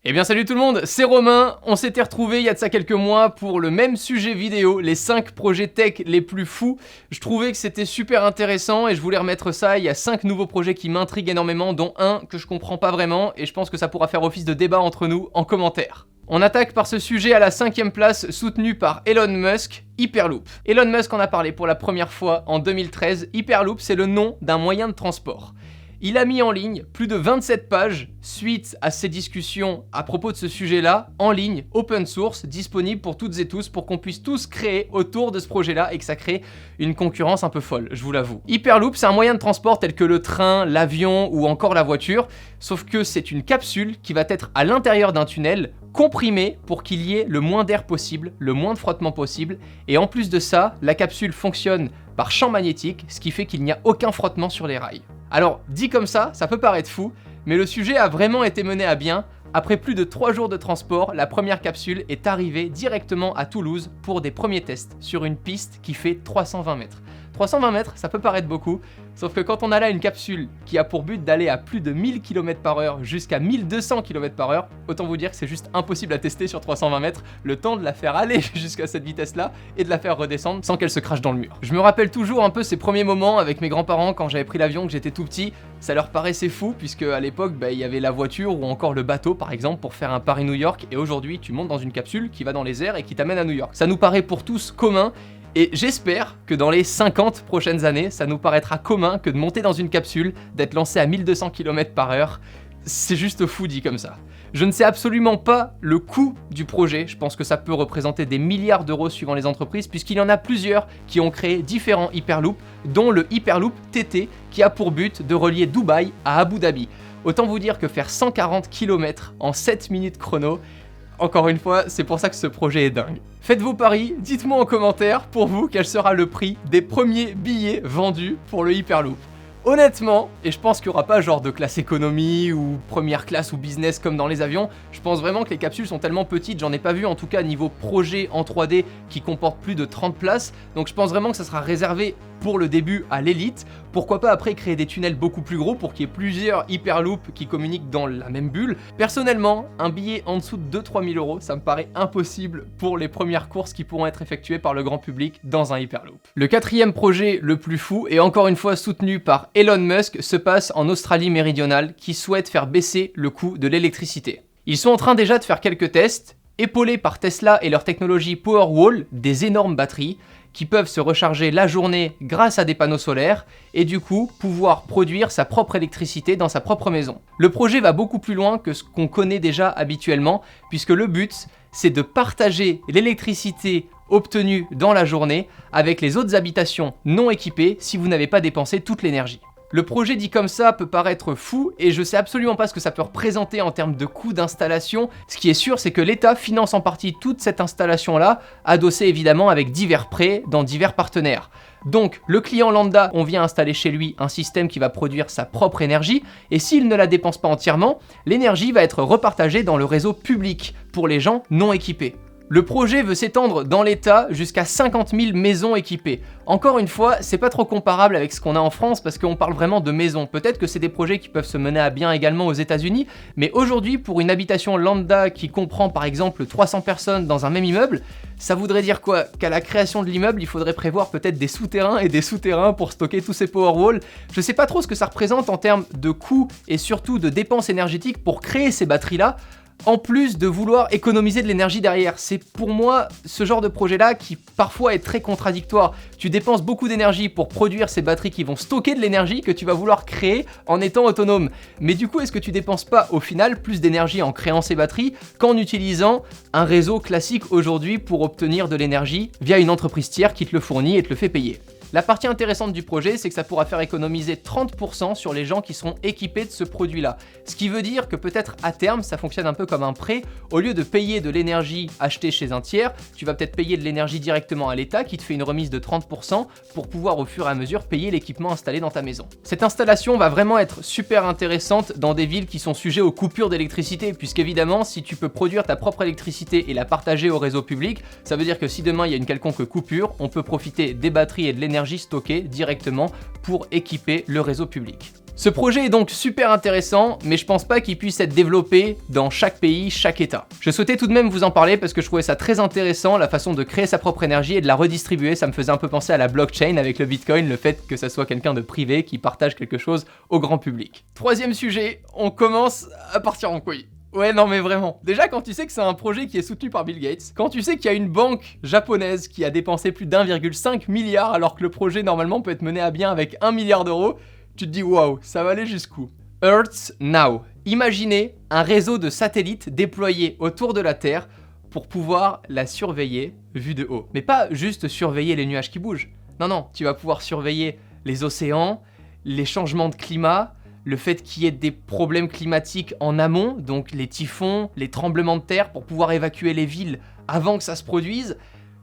Eh bien salut tout le monde, c'est Romain, on s'était retrouvés il y a de ça quelques mois pour le même sujet vidéo, les 5 projets tech les plus fous. Je trouvais que c'était super intéressant et je voulais remettre ça, il y a 5 nouveaux projets qui m'intriguent énormément, dont un que je comprends pas vraiment et je pense que ça pourra faire office de débat entre nous en commentaire. On attaque par ce sujet à la 5e place, soutenu par Elon Musk, Hyperloop. Elon Musk en a parlé pour la première fois en 2013, Hyperloop c'est le nom d'un moyen de transport. Il a mis en ligne plus de 27 pages suite à ces discussions à propos de ce sujet-là, en ligne, open source, disponible pour toutes et tous, pour qu'on puisse tous créer autour de ce projet-là et que ça crée une concurrence un peu folle, je vous l'avoue. Hyperloop, c'est un moyen de transport tel que le train, l'avion ou encore la voiture, sauf que c'est une capsule qui va être à l'intérieur d'un tunnel, comprimée pour qu'il y ait le moins d'air possible, le moins de frottement possible, et en plus de ça, la capsule fonctionne par champ magnétique, ce qui fait qu'il n'y a aucun frottement sur les rails. Alors, dit comme ça peut paraître fou, mais le sujet a vraiment été mené à bien. Après plus de 3 jours de transport, la première capsule est arrivée directement à Toulouse pour des premiers tests sur une piste qui fait 320 mètres. 320 mètres, ça peut paraître beaucoup, sauf que quand on a là une capsule qui a pour but d'aller à plus de 1000 km/h jusqu'à 1200 km/h, autant vous dire que c'est juste impossible à tester sur 320 mètres, le temps de la faire aller jusqu'à cette vitesse-là et de la faire redescendre sans qu'elle se crache dans le mur. Je me rappelle toujours un peu ces premiers moments avec mes grands-parents quand j'avais pris l'avion, que j'étais tout petit, ça leur paraissait fou puisque à l'époque, il y avait la voiture ou encore le bateau par exemple pour faire un Paris-New York et aujourd'hui tu montes dans une capsule qui va dans les airs et qui t'amène à New York. Ça nous paraît pour tous commun. Et j'espère que dans les 50 prochaines années, ça nous paraîtra commun que de monter dans une capsule, d'être lancé à 1200 km/h, c'est juste fou dit comme ça. Je ne sais absolument pas le coût du projet, je pense que ça peut représenter des milliards d'euros suivant les entreprises, puisqu'il y en a plusieurs qui ont créé différents Hyperloop, dont le Hyperloop TT, qui a pour but de relier Dubaï à Abu Dhabi. Autant vous dire que faire 140 km en 7 minutes chrono, encore une fois, c'est pour ça que ce projet est dingue. Faites vos paris, dites-moi en commentaire pour vous quel sera le prix des premiers billets vendus pour le Hyperloop. Honnêtement, et je pense qu'il n'y aura pas genre de classe économie ou première classe ou business comme dans les avions, je pense vraiment que les capsules sont tellement petites, j'en ai pas vu en tout cas niveau projet en 3D qui comporte plus de 30 places, donc je pense vraiment que ça sera réservé pour le début à l'élite. Pourquoi pas après créer des tunnels beaucoup plus gros pour qu'il y ait plusieurs Hyperloop qui communiquent dans la même bulle. Personnellement, un billet en dessous de 2-3 000 euros, ça me paraît impossible pour les premières courses qui pourront être effectuées par le grand public dans un Hyperloop. Le 4e projet le plus fou, et encore une fois soutenu par Elon Musk, se passe en Australie méridionale qui souhaite faire baisser le coût de l'électricité. Ils sont en train déjà de faire quelques tests, épaulés par Tesla et leur technologie Powerwall, des énormes batteries, qui peuvent se recharger la journée grâce à des panneaux solaires et du coup pouvoir produire sa propre électricité dans sa propre maison. Le projet va beaucoup plus loin que ce qu'on connaît déjà habituellement puisque le but c'est de partager l'électricité obtenue dans la journée avec les autres habitations non équipées si vous n'avez pas dépensé toute l'énergie. Le projet dit comme ça peut paraître fou et je sais absolument pas ce que ça peut représenter en termes de coût d'installation. Ce qui est sûr, c'est que l'État finance en partie toute cette installation-là, adossée évidemment avec divers prêts dans divers partenaires. Donc, le client lambda, on vient installer chez lui un système qui va produire sa propre énergie et s'il ne la dépense pas entièrement, l'énergie va être repartagée dans le réseau public pour les gens non équipés. Le projet veut s'étendre dans l'État jusqu'à 50 000 maisons équipées. Encore une fois, c'est pas trop comparable avec ce qu'on a en France parce qu'on parle vraiment de maisons. Peut-être que c'est des projets qui peuvent se mener à bien également aux États-Unis, mais aujourd'hui, pour une habitation lambda qui comprend par exemple 300 personnes dans un même immeuble, ça voudrait dire quoi? Qu'à la création de l'immeuble, il faudrait prévoir peut-être des souterrains et des souterrains pour stocker tous ces Powerwall. Je sais pas trop ce que ça représente en termes de coûts et surtout de dépenses énergétiques pour créer ces batteries-là. En plus de vouloir économiser de l'énergie derrière. C'est pour moi ce genre de projet-là qui parfois est très contradictoire. Tu dépenses beaucoup d'énergie pour produire ces batteries qui vont stocker de l'énergie que tu vas vouloir créer en étant autonome. Mais du coup, est-ce que tu dépenses pas au final plus d'énergie en créant ces batteries qu'en utilisant un réseau classique aujourd'hui pour obtenir de l'énergie via une entreprise tiers qui te le fournit et te le fait payer? La partie intéressante du projet, c'est que ça pourra faire économiser 30% sur les gens qui seront équipés de ce produit-là. Ce qui veut dire que peut-être à terme, ça fonctionne un peu comme un prêt. Au lieu de payer de l'énergie achetée chez un tiers, tu vas peut-être payer de l'énergie directement à l'État qui te fait une remise de 30% pour pouvoir au fur et à mesure payer l'équipement installé dans ta maison. Cette installation va vraiment être super intéressante dans des villes qui sont sujets aux coupures d'électricité, puisqu'évidemment, si tu peux produire ta propre électricité et la partager au réseau public, ça veut dire que si demain il y a une quelconque coupure, on peut profiter des batteries et de l'énergie stockée directement pour équiper le réseau public. Ce projet est donc super intéressant, mais je pense pas qu'il puisse être développé dans chaque pays, chaque état. Je souhaitais tout de même vous en parler parce que je trouvais ça très intéressant, la façon de créer sa propre énergie et de la redistribuer. Ça me faisait un peu penser à la blockchain avec le Bitcoin, le fait que ça soit quelqu'un de privé qui partage quelque chose au grand public. Troisième sujet, on commence à partir en couille. Ouais, non mais vraiment. Déjà, quand tu sais que c'est un projet qui est soutenu par Bill Gates, quand tu sais qu'il y a une banque japonaise qui a dépensé plus d'1,5 milliard alors que le projet normalement peut être mené à bien avec 1 milliard d'euros, tu te dis waouh, ça va aller jusqu'où? Earth Now. Imaginez un réseau de satellites déployés autour de la Terre pour pouvoir la surveiller vue de haut. Mais pas juste surveiller les nuages qui bougent. Non, tu vas pouvoir surveiller les océans, les changements de climat, le fait qu'il y ait des problèmes climatiques en amont, donc les typhons, les tremblements de terre pour pouvoir évacuer les villes avant que ça se produise.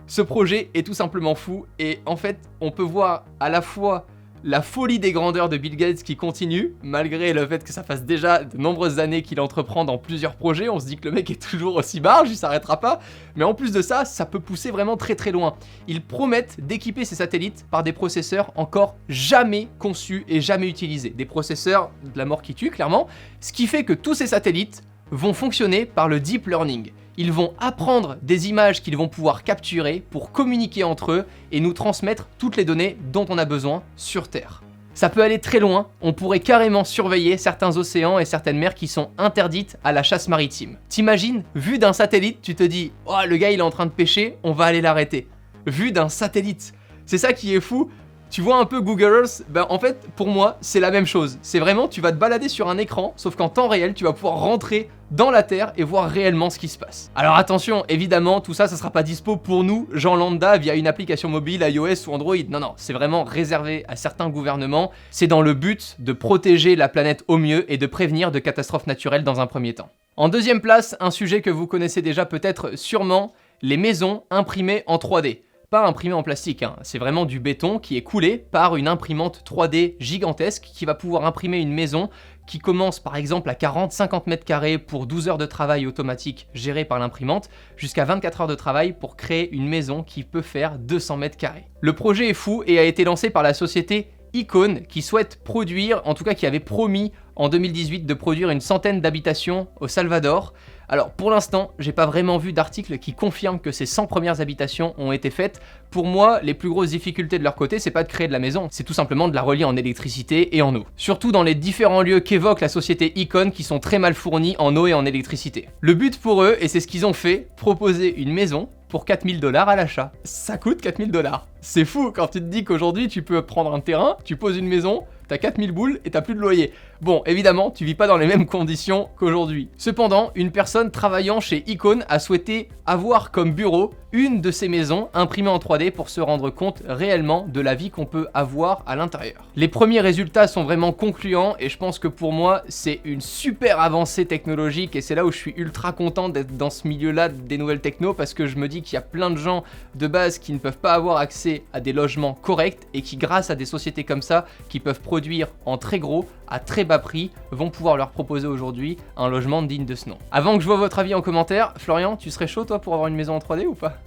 Ce projet est tout simplement fou et en fait, on peut voir à la fois la folie des grandeurs de Bill Gates qui continue, malgré le fait que ça fasse déjà de nombreuses années qu'il entreprend dans plusieurs projets, on se dit que le mec est toujours aussi barge, il s'arrêtera pas, mais en plus de ça, ça peut pousser vraiment très très loin. Ils promettent d'équiper ces satellites par des processeurs encore jamais conçus et jamais utilisés, des processeurs de la mort qui tue clairement, ce qui fait que tous ces satellites vont fonctionner par le deep learning. Ils vont apprendre des images qu'ils vont pouvoir capturer pour communiquer entre eux et nous transmettre toutes les données dont on a besoin sur Terre. Ça peut aller très loin, on pourrait carrément surveiller certains océans et certaines mers qui sont interdites à la chasse maritime. T'imagines, vu d'un satellite, tu te dis « Oh, le gars il est en train de pêcher, on va aller l'arrêter ». Vu d'un satellite. C'est ça qui est fou. Tu vois un peu Google Earth, ben en fait, pour moi, c'est la même chose. C'est vraiment, tu vas te balader sur un écran, sauf qu'en temps réel, tu vas pouvoir rentrer dans la Terre et voir réellement ce qui se passe. Alors attention, évidemment, tout ça, ça sera pas dispo pour nous, gens lambda, via une application mobile, iOS ou Android. Non, c'est vraiment réservé à certains gouvernements. C'est dans le but de protéger la planète au mieux et de prévenir de catastrophes naturelles dans un premier temps. En deuxième place, un sujet que vous connaissez déjà peut-être sûrement, les maisons imprimées en 3D. Pas imprimé en plastique, hein. C'est vraiment du béton qui est coulé par une imprimante 3D gigantesque qui va pouvoir imprimer une maison qui commence par exemple à 40-50 mètres carrés pour 12 heures de travail automatique géré par l'imprimante, jusqu'à 24 heures de travail pour créer une maison qui peut faire 200 mètres carrés. Le projet est fou et a été lancé par la société Icon qui souhaite produire, en tout cas qui avait promis en 2018 de produire une centaine d'habitations au Salvador. Alors pour l'instant, j'ai pas vraiment vu d'article qui confirme que ces 100 premières habitations ont été faites. Pour moi, les plus grosses difficultés de leur côté, c'est pas de créer de la maison, c'est tout simplement de la relier en électricité et en eau. Surtout dans les différents lieux qu'évoque la société Icon qui sont très mal fournis en eau et en électricité. Le but pour eux, et c'est ce qu'ils ont fait, proposer une maison pour 4000 $ à l'achat. Ça coûte 4000 $. C'est fou quand tu te dis qu'aujourd'hui tu peux prendre un terrain, tu poses une maison, t'as 4000 boules et t'as plus de loyer. Bon, évidemment, tu vis pas dans les mêmes conditions qu'aujourd'hui. Cependant, une personne travaillant chez Icon a souhaité avoir comme bureau une de ces maisons imprimées en 3D pour se rendre compte réellement de la vie qu'on peut avoir à l'intérieur. Les premiers résultats sont vraiment concluants et je pense que pour moi, c'est une super avancée technologique et c'est là où je suis ultra content d'être dans ce milieu-là des nouvelles techno parce que je me dis qu'il y a plein de gens de base qui ne peuvent pas avoir accès à des logements corrects et qui, grâce à des sociétés comme ça, qui peuvent produire en très gros, à très bas prix, vont pouvoir leur proposer aujourd'hui un logement digne de ce nom. Avant que je vois votre avis en commentaire, Florian, tu serais chaud toi pour avoir une maison en 3D ou pas?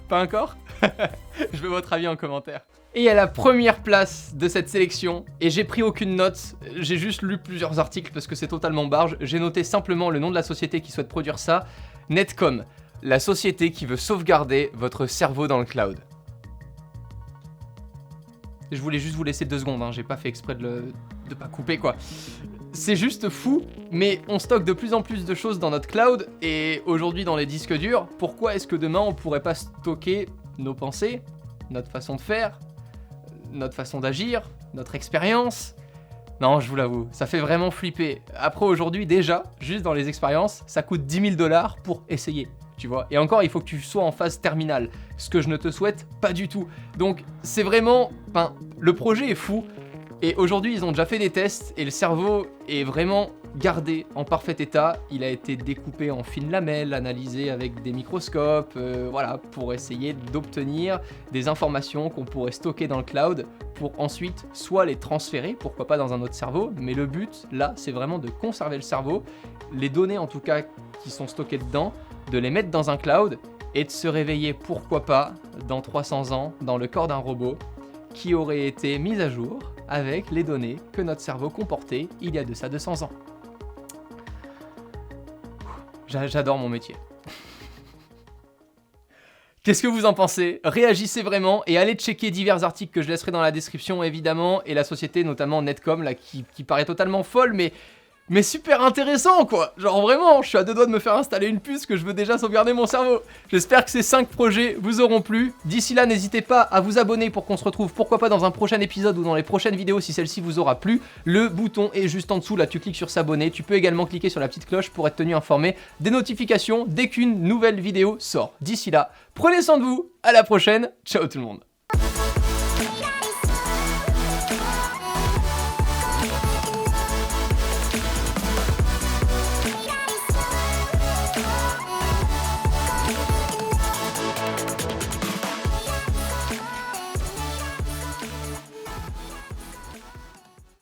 Pas encore? Je veux votre avis en commentaire. Et à la première place de cette sélection, et j'ai pris aucune note, j'ai juste lu plusieurs articles parce que c'est totalement barge, j'ai noté simplement le nom de la société qui souhaite produire ça, Netcom, la société qui veut sauvegarder votre cerveau dans le cloud. Je voulais juste vous laisser 2 secondes, hein, j'ai pas fait exprès de pas couper quoi. C'est juste fou, mais on stocke de plus en plus de choses dans notre cloud, et aujourd'hui dans les disques durs, pourquoi est-ce que demain on pourrait pas stocker nos pensées, notre façon de faire, notre façon d'agir, notre expérience? Non, je vous l'avoue, ça fait vraiment flipper. Après aujourd'hui déjà, juste dans les expériences, ça coûte 10 000 $ pour essayer. Tu vois, et encore il faut que tu sois en phase terminale, ce que je ne te souhaite pas du tout. Donc c'est vraiment, enfin, le projet est fou, et aujourd'hui ils ont déjà fait des tests, et le cerveau est vraiment gardé en parfait état. Il a été découpé en fines lamelles, analysé avec des microscopes, voilà, pour essayer d'obtenir des informations qu'on pourrait stocker dans le cloud, pour ensuite soit les transférer, pourquoi pas dans un autre cerveau, mais le but là c'est vraiment de conserver le cerveau, les données en tout cas qui sont stockées dedans, de les mettre dans un cloud et de se réveiller, pourquoi pas, dans 300 ans, dans le corps d'un robot qui aurait été mis à jour avec les données que notre cerveau comportait il y a de ça 200 ans. J'adore mon métier. Qu'est-ce que vous en pensez? Réagissez vraiment et allez checker divers articles que je laisserai dans la description évidemment, et la société notamment Netcom là qui paraît totalement folle mais super intéressant quoi. Genre vraiment, je suis à deux doigts de me faire installer une puce que je veux déjà sauvegarder mon cerveau. J'espère que ces 5 projets vous auront plu. D'ici là, n'hésitez pas à vous abonner pour qu'on se retrouve pourquoi pas dans un prochain épisode ou dans les prochaines vidéos si celle-ci vous aura plu. Le bouton est juste en dessous, là tu cliques sur s'abonner. Tu peux également cliquer sur la petite cloche pour être tenu informé des notifications dès qu'une nouvelle vidéo sort. D'ici là, prenez soin de vous, à la prochaine, ciao tout le monde.